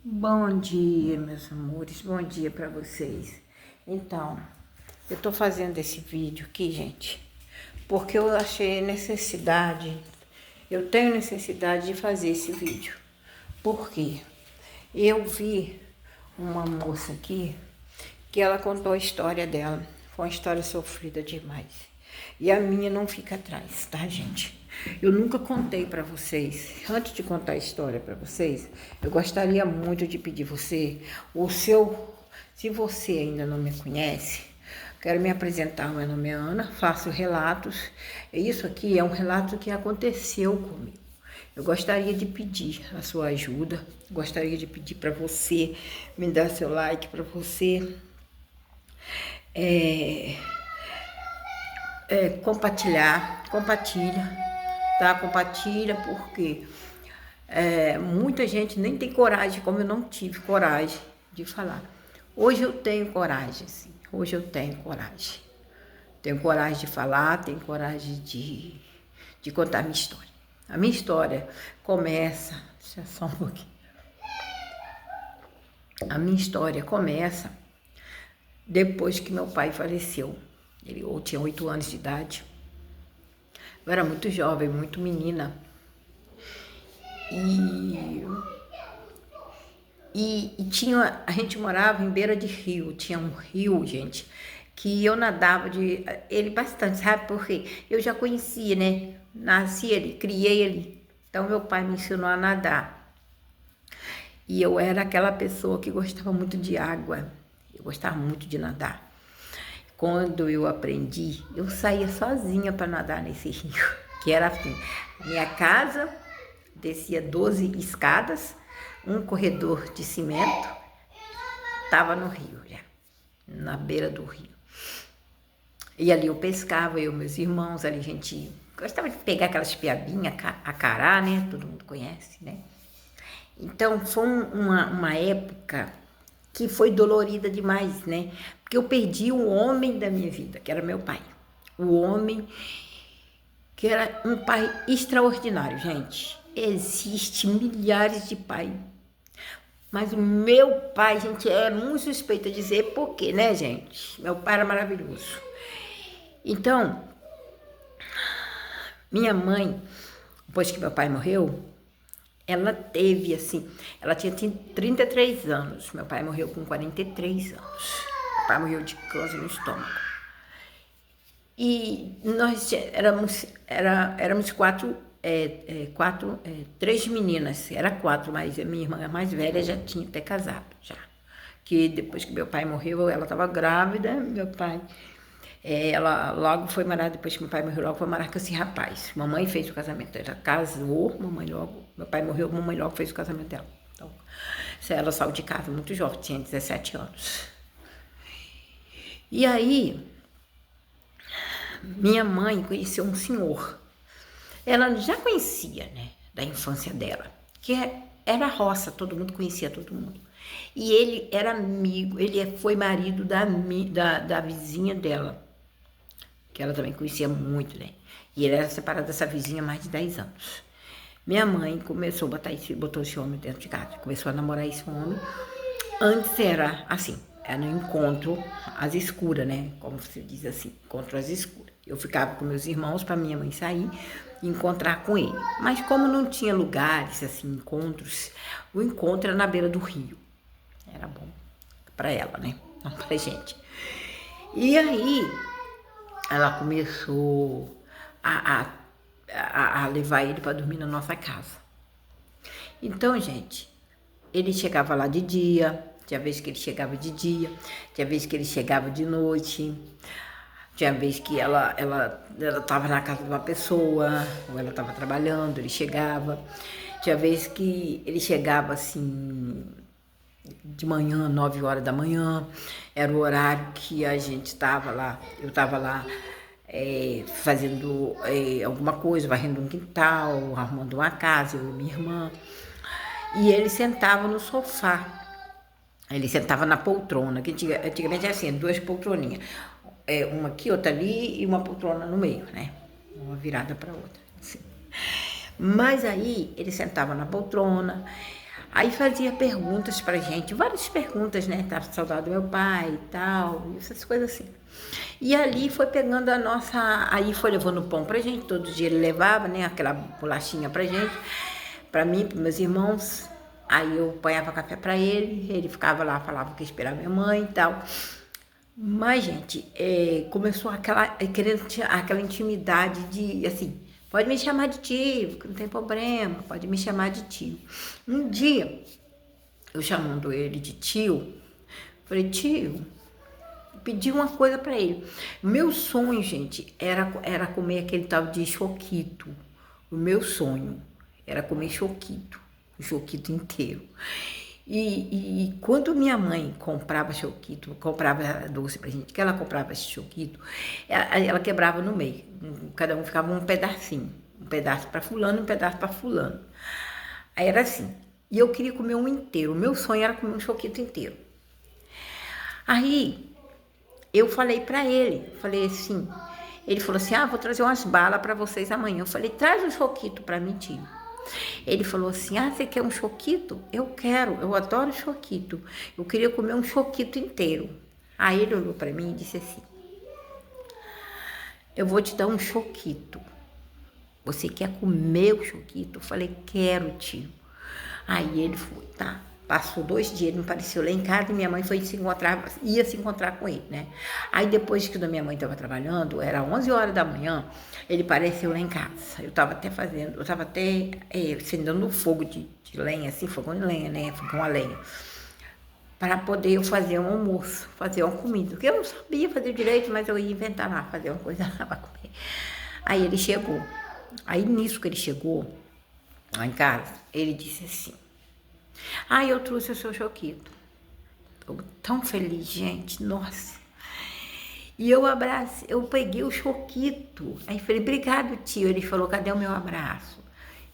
Bom dia, meus amores, bom dia para vocês. Então, eu tô fazendo esse vídeo aqui, gente, porque eu achei eu tenho necessidade de fazer esse vídeo. Por quê? Eu vi uma moça aqui que ela contou a história dela. Foi uma história sofrida demais. E a minha não fica atrás, tá, gente? Eu nunca contei para vocês. Antes de contar a história para vocês, eu gostaria muito de pedir se você ainda não me conhece, quero me apresentar. Meu nome é Ana, faço relatos. Isso aqui é um relato que aconteceu comigo. Eu gostaria de pedir a sua ajuda, gostaria de pedir para você me dar seu like, para você compartilha, tá? Compartilha, porque muita gente nem tem coragem, como eu não tive coragem de falar. Hoje eu tenho coragem, sim. Hoje eu tenho coragem. Tenho coragem de falar, tenho coragem de contar a minha história. A minha história começa... Deixa eu só um pouquinho. A minha história começa depois que meu pai faleceu. Eu tinha 8 anos de idade. Eu era muito jovem, muito menina. A gente morava em beira de rio. Tinha um rio, gente, que eu nadava ele bastante, sabe por quê? Eu já conhecia, né? Nasci ali, criei ali. Então, meu pai me ensinou a nadar. E eu era aquela pessoa que gostava muito de água. Eu gostava muito de nadar. Quando eu aprendi, eu saía sozinha para nadar nesse rio, que era assim, minha casa descia 12 escadas, um corredor de cimento, estava no rio já, na beira do rio. E ali eu pescava, eu e meus irmãos, ali a gente gostava de pegar aquelas piabinhas, acará, né? Todo mundo conhece, né? Então foi uma época que foi dolorida demais, né? Porque eu perdi o homem da minha vida, que era meu pai. O homem que era um pai extraordinário, gente. Existe milhares de pais. Mas o meu pai, gente, é muito suspeita de dizer por quê, né, gente? Meu pai era maravilhoso. Então, minha mãe, depois que meu pai morreu, ela tinha 33 anos. Meu pai morreu com 43 anos. Meu pai morreu de câncer no estômago. E nós éramos três meninas. Era quatro, mas a minha irmã mais velha já tinha até casado, já. Que depois que meu pai morreu, ela estava grávida, meu pai... ela logo foi morar, depois que meu pai morreu, logo foi morar com esse rapaz. Mamãe fez o casamento, ela casou, meu pai morreu, mamãe logo fez o casamento dela. Então, ela saiu de casa muito jovem, tinha 17 anos. E aí, minha mãe conheceu um senhor. Ela já conhecia, né, da infância dela, que era roça, todo mundo conhecia todo mundo. E ele era amigo, foi marido da vizinha dela, que ela também conhecia muito, né? E ele era separado dessa vizinha há mais de 10 anos. Minha mãe começou a botou esse homem dentro de casa, começou a namorar esse homem. Antes era assim, era um encontro às escuras, né? Como você diz assim, encontro às escuras. Eu ficava com meus irmãos para minha mãe sair e encontrar com ele. Mas como não tinha lugares, assim, encontros, o encontro era na beira do rio. Era bom para ela, né? Não pra gente. E aí, ela começou a levar ele para dormir na nossa casa. Então, gente, ele chegava lá de dia, tinha vez que ele chegava de dia, tinha vez que ele chegava de noite, tinha vez que ela estava na casa de uma pessoa, ou ela estava trabalhando, ele chegava. Tinha vez que ele chegava assim, de manhã, 9 horas da manhã, era o horário que a gente estava lá, eu estava lá fazendo alguma coisa, varrendo um quintal, arrumando uma casa, eu e minha irmã. E ele sentava no sofá, ele sentava na poltrona, que antigamente era assim, 2 poltroninhas, uma aqui, outra ali e uma poltrona no meio, né? Uma virada para outra, assim. Mas aí ele sentava na poltrona, Aí fazia perguntas pra gente, várias perguntas, né? Tava saudade do meu pai e tal, essas coisas assim. E ali foi pegando a nossa. Aí foi levando pão pra gente, todo dia ele levava, né? Aquela bolachinha pra gente, pra mim, pros meus irmãos. Aí eu apanhava café pra ele ficava lá, falava que ia esperar minha mãe e tal. Mas, gente, começou aquela intimidade de, assim, pode me chamar de tio, que não tem problema, pode me chamar de tio. Um dia, eu chamando ele de tio, falei, tio, pedi uma coisa para ele. Meu sonho, gente, era comer aquele tal de choquito. O meu sonho era comer choquito, o choquito inteiro. E quando minha mãe comprava choquito, comprava doce pra gente, que ela comprava esse choquito, ela quebrava no meio. Cada um ficava um pedacinho. Um pedaço para fulano, um pedaço para fulano. Aí era assim. E eu queria comer um inteiro. O meu sonho era comer um choquito inteiro. Aí eu falei para ele, falei assim, ele falou assim, vou trazer umas balas para vocês amanhã. Eu falei, traz um choquito para mim, tio. Ele falou assim, você quer um choquito? Eu quero, eu adoro choquito. Eu queria comer um choquito inteiro. Aí ele olhou para mim e disse assim, eu vou te dar um choquito. Você quer comer o choquito? Eu falei, quero, tio. Aí ele foi, tá. Passou 2 dias, ele não apareceu lá em casa e minha mãe ia se encontrar com ele, né? Aí depois que a minha mãe estava trabalhando, era 11 horas da manhã, ele apareceu lá em casa. Eu estava até acendendo fogo de lenha, assim, fogão de lenha, né? Fogão a lenha. Para poder eu fazer um almoço, fazer uma comida. Porque eu não sabia fazer direito, mas eu ia inventar lá, fazer uma coisa lá para comer. Aí ele chegou. Aí nisso que ele chegou, lá em casa, ele disse assim, eu trouxe o seu choquito. Tô tão feliz, gente, nossa. E eu peguei o choquito. Aí falei, obrigado, tio. Ele falou, cadê o meu abraço?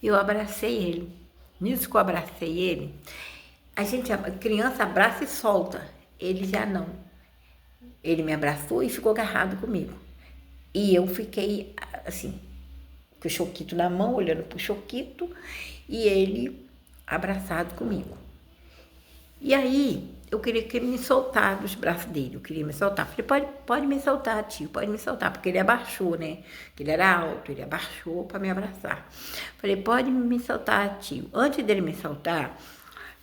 Eu abracei ele. Nisso que eu abracei ele, a criança abraça e solta. Ele já não. Ele me abraçou e ficou agarrado comigo. E eu fiquei, assim, com o choquito na mão, olhando pro choquito, e ele abraçado comigo. E aí, eu queria que ele me soltasse dos braços dele, eu queria me soltar. Falei, pode me soltar, tio, pode me soltar, porque ele abaixou, né? Porque ele era alto, ele abaixou para me abraçar. Falei, pode me soltar, tio. Antes dele me soltar,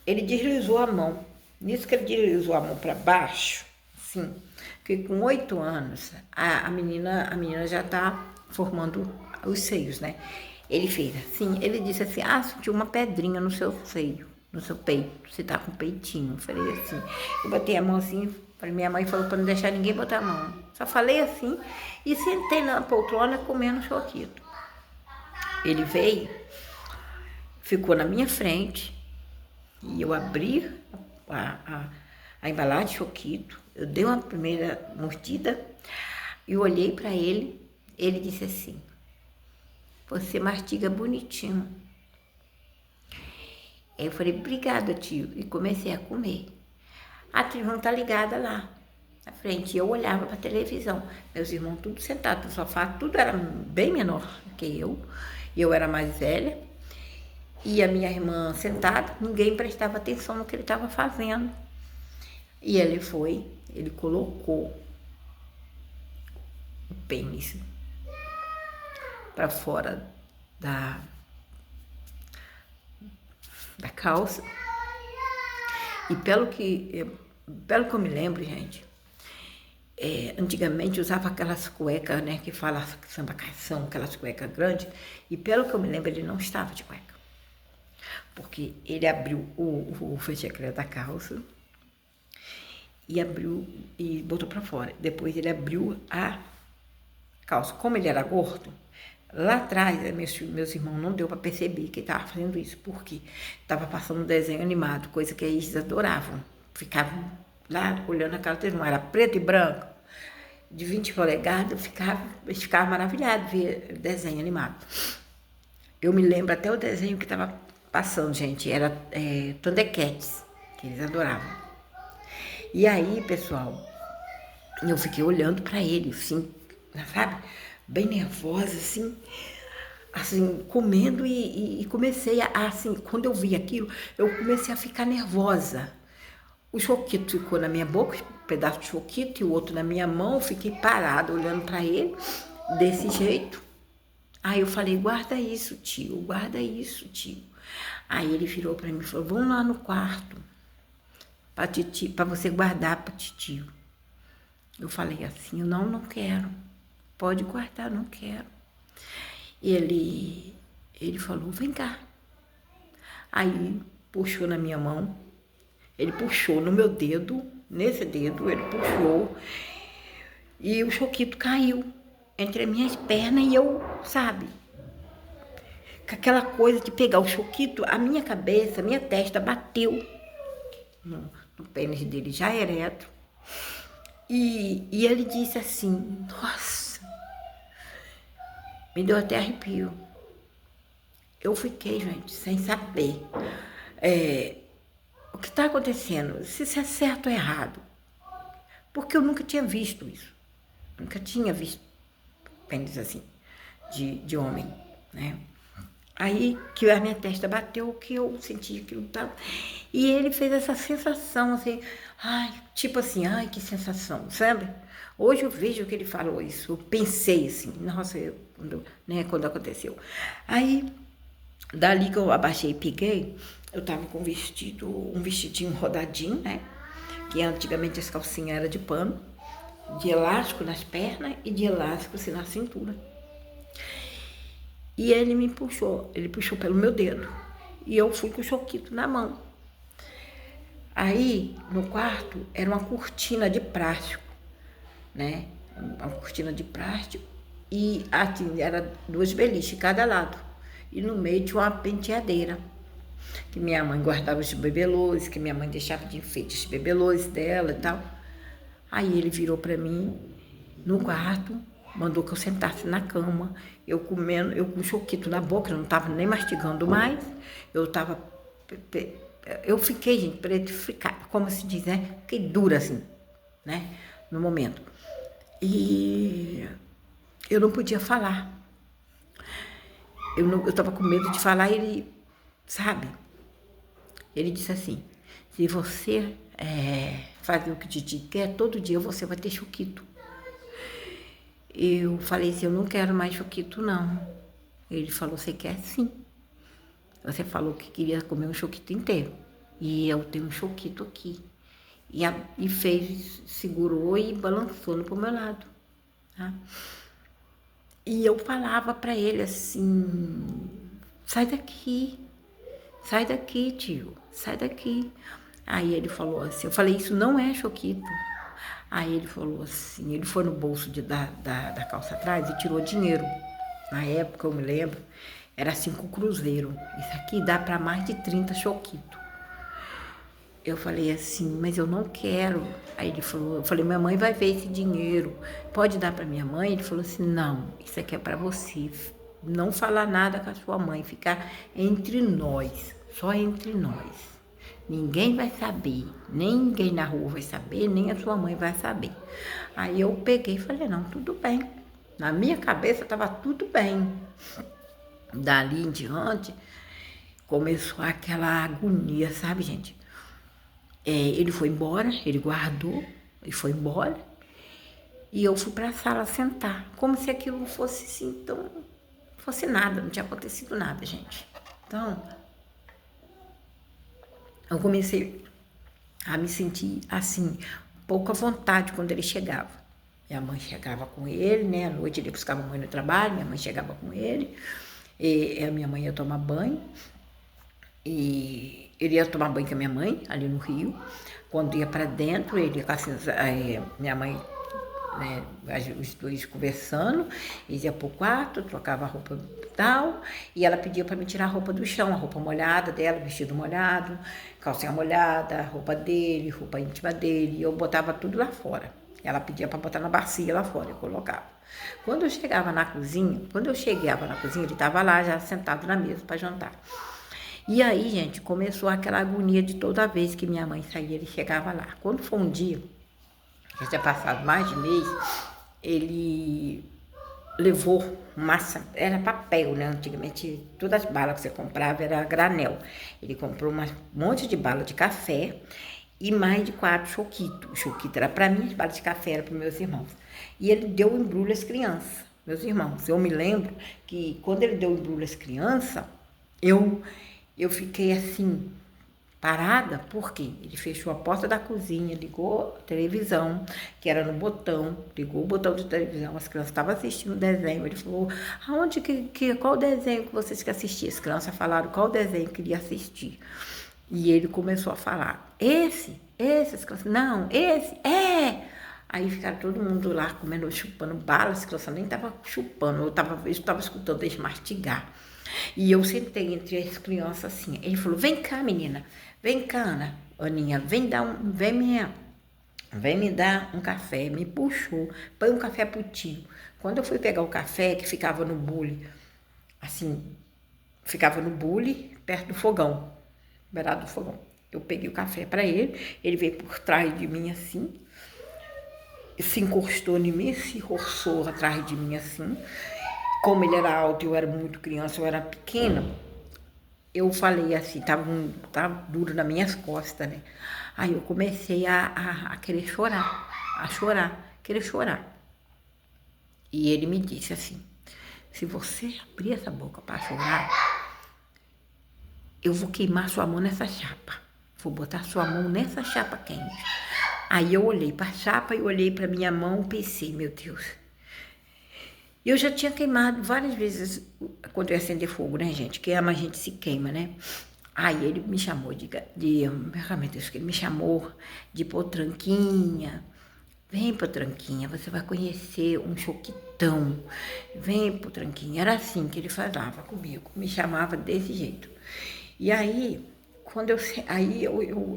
ele deslizou a mão. Nisso que ele deslizou a mão para baixo, assim, porque com 8 anos, a menina já tá formando os seios, né? Ele fez assim, ele disse assim, sentiu uma pedrinha no seu seio, no seu peito, você tá com peitinho. Eu falei assim, eu botei a mão assim, minha mãe falou para não deixar ninguém botar a mão. Só falei assim e sentei na poltrona comendo choquito. Ele veio, ficou na minha frente e eu abri a embalagem de choquito, eu dei uma primeira mordida e olhei para ele, ele disse assim, você mastiga bonitinho. Aí eu falei, obrigada, tio. E comecei a comer. A televisão tá ligada lá, na frente. E eu olhava pra televisão. Meus irmãos tudo sentados no sofá, tudo era bem menor que eu. Eu era mais velha. E a minha irmã sentada, ninguém prestava atenção no que ele estava fazendo. E ele colocou o pênis para fora da calça. E pelo que eu me lembro, gente, antigamente usava aquelas cuecas, né, que fala samba canção, aquelas cuecas grandes, e pelo que eu me lembro, ele não estava de cueca. Porque ele abriu o fechecré da calça e abriu e botou para fora. Depois ele abriu a calça. Como ele era gordo, lá atrás, meus irmãos não deu para perceber que ele estava fazendo isso, porque estava passando um desenho animado, coisa que eles adoravam. Ficavam lá olhando aquela televisão, era preto e branco, de 20 polegadas, eles ficavam maravilhados de ver desenho animado. Eu me lembro até o desenho que estava passando, gente, era Thundercats, que eles adoravam. E aí, pessoal, eu fiquei olhando para ele, assim, sabe? Bem nervosa, assim. assim, comendo e comecei assim, quando eu vi aquilo, eu comecei a ficar nervosa. O choquito ficou na minha boca, um pedaço de choquito, e o outro na minha mão. Eu fiquei parada olhando para ele, desse jeito. Aí eu falei, guarda isso, tio, guarda isso, tio. Aí ele virou para mim e falou, vamos lá no quarto, para você guardar para titio. Eu falei assim, não quero. Pode guardar, não quero. Ele falou, vem cá. Aí puxou na minha mão, ele puxou no meu dedo, nesse dedo, ele puxou, e o choquito caiu entre as minhas pernas e eu, sabe, com aquela coisa de pegar o choquito, a minha cabeça, a minha testa bateu no pênis dele, já ereto. E ele disse assim, nossa, me deu até arrepio. Eu fiquei, gente, sem saber o que está acontecendo, se isso é certo ou errado. Porque eu nunca tinha visto isso. Nunca tinha visto pênis assim, de homem, né? Aí que a minha testa bateu, que eu senti aquilo tal. E ele fez essa sensação, assim, ai, tipo assim, ai, que sensação, sabe? Hoje eu vejo que ele falou isso, eu pensei assim, nossa, quando aconteceu. Aí, dali que eu abaixei e peguei, eu tava com um vestidinho rodadinho, né? Que antigamente as calcinhas eram de pano, de elástico nas pernas e de elástico assim na cintura. E ele puxou pelo meu dedo. E eu fui com o choquito na mão. Aí, no quarto, era uma cortina de plástico, né? Uma cortina de plástico. E assim, era 2 beliches cada lado. E no meio tinha uma penteadeira. Que minha mãe guardava os bibelôs, que minha mãe deixava de enfeite os bibelôs dela e tal. Aí ele virou para mim no quarto, mandou que eu sentasse na cama, eu comendo, eu com choquito na boca, eu não estava nem mastigando mais, eu fiquei, gente, petrificada, como se diz, né? Fiquei dura assim, né? No momento. E eu não podia falar. Eu estava com medo de falar, ele, sabe? Ele disse assim, se você fazer o que Titi quer, todo dia você vai ter choquito. Eu falei assim, eu não quero mais choquito, não. Ele falou, você quer sim. Você falou que queria comer um choquito inteiro. E eu tenho um choquito aqui. E fez, segurou e balançou pro meu lado. Tá? E eu falava para ele assim, sai daqui, tio, sai daqui. Aí ele falou assim, eu falei, isso não é choquito. Aí ele falou assim, ele foi no bolso da calça atrás e tirou dinheiro. Na época, eu me lembro, era 5 cruzeiros. Isso aqui dá para mais de 30 choquitos. Eu falei assim, mas eu não quero. Aí ele falou, eu falei, minha mãe vai ver esse dinheiro. Pode dar para minha mãe? Ele falou assim, não, isso aqui é para você. Não falar nada com a sua mãe, ficar entre nós, só entre nós. Ninguém vai saber, nem ninguém na rua vai saber, nem a sua mãe vai saber. Aí eu peguei e falei, não, tudo bem. Na minha cabeça estava tudo bem. Dali em diante, começou aquela agonia, sabe, gente? Ele foi embora, ele guardou e foi embora. E eu fui para a sala sentar, como se aquilo fosse assim, então, fosse nada, não tinha acontecido nada, gente. Então, eu comecei a me sentir assim, pouco à vontade quando ele chegava. Minha mãe chegava com ele, né? À noite ele buscava a mãe no trabalho, minha mãe chegava com ele, e a minha mãe ia tomar banho, e ele ia tomar banho com a minha mãe, ali no Rio. Quando ia para dentro, ele assim, minha mãe, né, os dois conversando, eles iam pro quarto, trocava a roupa e tal, e ela pedia para me tirar a roupa do chão, a roupa molhada dela, vestido molhado, calcinha molhada, a roupa dele, roupa íntima dele, e eu botava tudo lá fora. Ela pedia para botar na bacia lá fora, eu colocava. Quando eu chegava na cozinha, ele estava lá já sentado na mesa para jantar. E aí, gente, começou aquela agonia de toda vez que minha mãe saía, ele chegava lá. Quando foi um dia, já tinha passado mais de mês, ele levou massa, era papel, né? Antigamente todas as balas que você comprava era granel. Ele comprou um monte de bala de café e mais de 4 choquitos. O choquito era para mim, as balas de café eram para meus irmãos. E ele deu o embrulho às crianças, meus irmãos. Eu me lembro que quando ele deu o embrulho às crianças, eu fiquei assim, parada, porque ele fechou a porta da cozinha, ligou a televisão, que era no botão, ligou o botão de televisão, as crianças estavam assistindo o desenho, ele falou, aonde qual desenho que vocês querem assistir? As crianças falaram qual desenho que queria assistir. E ele começou a falar, esse, as crianças, não, esse, Aí ficaram todo mundo lá comendo, chupando bala, as crianças nem estavam chupando, eu estava escutando eles mastigar. E eu sentei entre as crianças assim. Ele falou, vem cá, menina, vem cá, Aninha, vem me dar um café. Me puxou, põe um café pro tio. Quando eu fui pegar o café, que ficava no bule, assim, ficava no bule, perto do fogão, beirado do fogão. Eu peguei o café para ele veio por trás de mim assim, se encostou em mim, se roçou atrás de mim assim. Como ele era alto, eu era muito criança, eu era pequena, eu falei assim, tava duro nas minhas costas, né? Aí eu comecei a querer querer chorar. E ele me disse assim, se você abrir essa boca para chorar, eu vou queimar sua mão nessa chapa. Vou botar sua mão nessa chapa quente. Aí eu olhei para a chapa e olhei para minha mão e pensei, meu Deus. Eu já tinha queimado várias vezes quando eu ia acender fogo, né, gente? Queima, a gente se queima, né? Aí ele me chamou meu Deus, ele me chamou de potranquinha. Vem, potranquinha, você vai conhecer um choquitão. Vem, potranquinha. Era assim que ele falava comigo, me chamava desse jeito. E aí,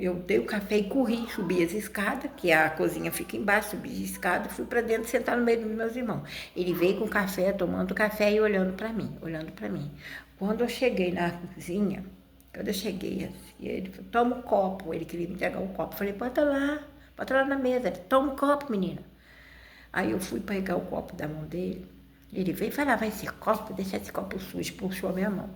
eu dei o café e corri, subi as escadas, que a cozinha fica embaixo, subi a escada, fui para dentro, sentar no meio dos meus irmãos. Ele veio com café, tomando café e olhando para mim. Quando eu cheguei na cozinha, assim, ele falou, toma um copo, ele queria me entregar um copo. Eu falei, bota lá na mesa. Ele, toma um copo, menina. Aí eu fui pegar o copo da mão dele, ele veio e falou, vai esse copo, deixa esse copo sujo, puxou a minha mão.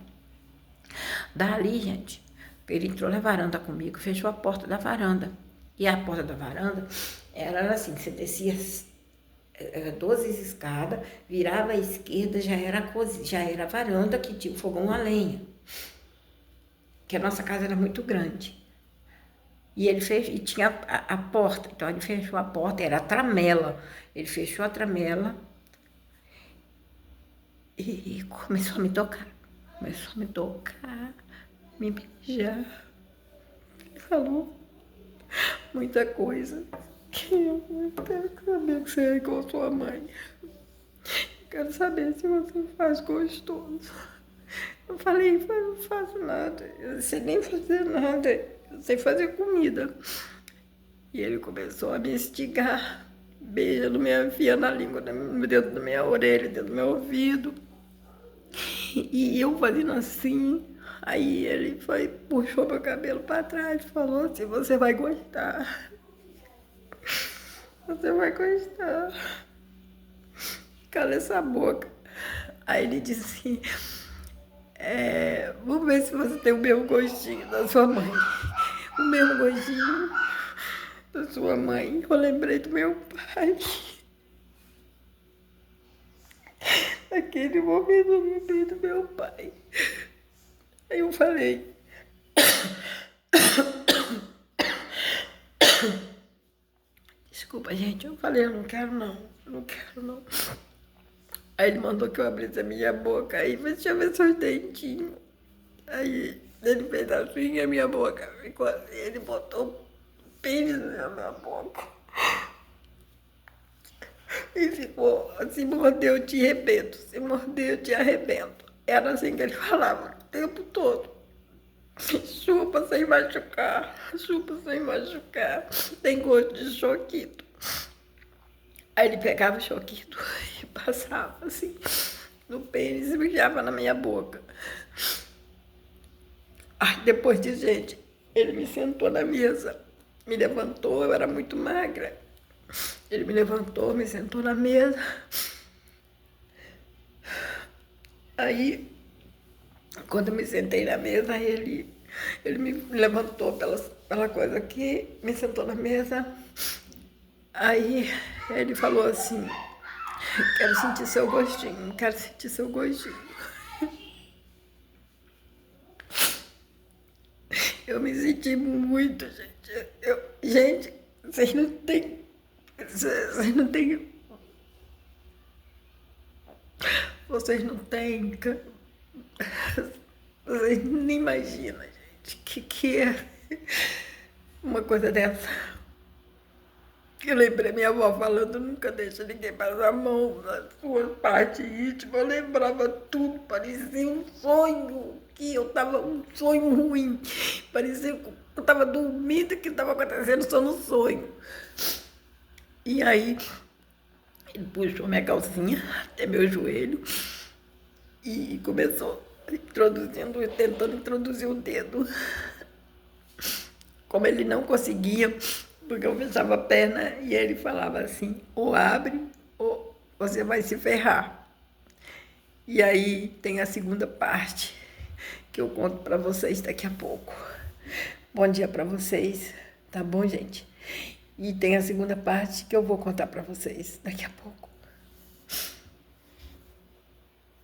Dali, gente, ele entrou na varanda comigo, fechou a porta da varanda. E a porta da varanda era assim, você descia 12 escadas, virava à esquerda, já era a varanda que tinha o fogão a lenha. Que a nossa casa era muito grande. E ele fez, e tinha a porta, então ele fechou a porta, era a tramela. Ele fechou a tramela e começou a me tocar. Me beijar. Ele falou muita coisa. Eu quero saber que você é igual sua mãe. Eu quero saber se você faz gostoso. Eu falei, eu não faço nada. Eu não sei nem fazer nada. Eu sei fazer comida. E ele começou a me instigar. Beijando minha filha na língua, dentro da minha orelha, dentro do meu ouvido. E eu fazendo assim. Aí ele puxou meu cabelo para trás e falou assim, você vai gostar. Você vai gostar. Cala essa boca. Aí ele disse assim, vamos ver se você tem o mesmo gostinho da sua mãe. O mesmo gostinho da sua mãe. Eu lembrei do meu pai. Naquele momento eu lembrei do meu pai. Aí eu falei, desculpa, gente, eu falei, eu não quero não. Aí ele mandou que eu abrisse a minha boca, aí deixa eu ver seus dentinhos. Aí ele fez assim a minha boca, ficou assim, ele botou o pênis na minha boca. E ficou assim, mordeu, eu te arrebento, se morder eu te arrebento. Era assim que ele falava o tempo todo. Chupa sem machucar, tem gosto de choquito. Aí ele pegava o choquito e passava assim no pênis e beijava na minha boca. Aí depois de gente, ele me sentou na mesa, me levantou, eu era muito magra. Ele me levantou, me sentou na mesa. Aí, quando eu me sentei na mesa, ele me levantou pela coisa aqui, me sentou na mesa. Aí ele falou assim, quero sentir seu gostinho, quero sentir seu gostinho. Eu me senti muito, gente. Gente, vocês não têm. Vocês não têm. Vocês não têm. Vocês nem imaginam, gente, que é uma coisa dessa. Eu lembrei minha avó falando, nunca deixa ninguém passar a mão na sua parte íntima. Eu lembrava tudo, parecia um sonho, que eu tava um sonho ruim. Parecia que eu tava dormindo, que estava acontecendo só no sonho. E aí, ele puxou minha calcinha até meu joelho e começou tentando introduzir o dedo. Como ele não conseguia, porque eu fechava a perna e ele falava assim, ou abre ou você vai se ferrar. E aí tem a segunda parte que eu conto para vocês daqui a pouco. Bom dia para vocês, tá bom, gente? E tem a segunda parte que eu vou contar para vocês daqui a pouco.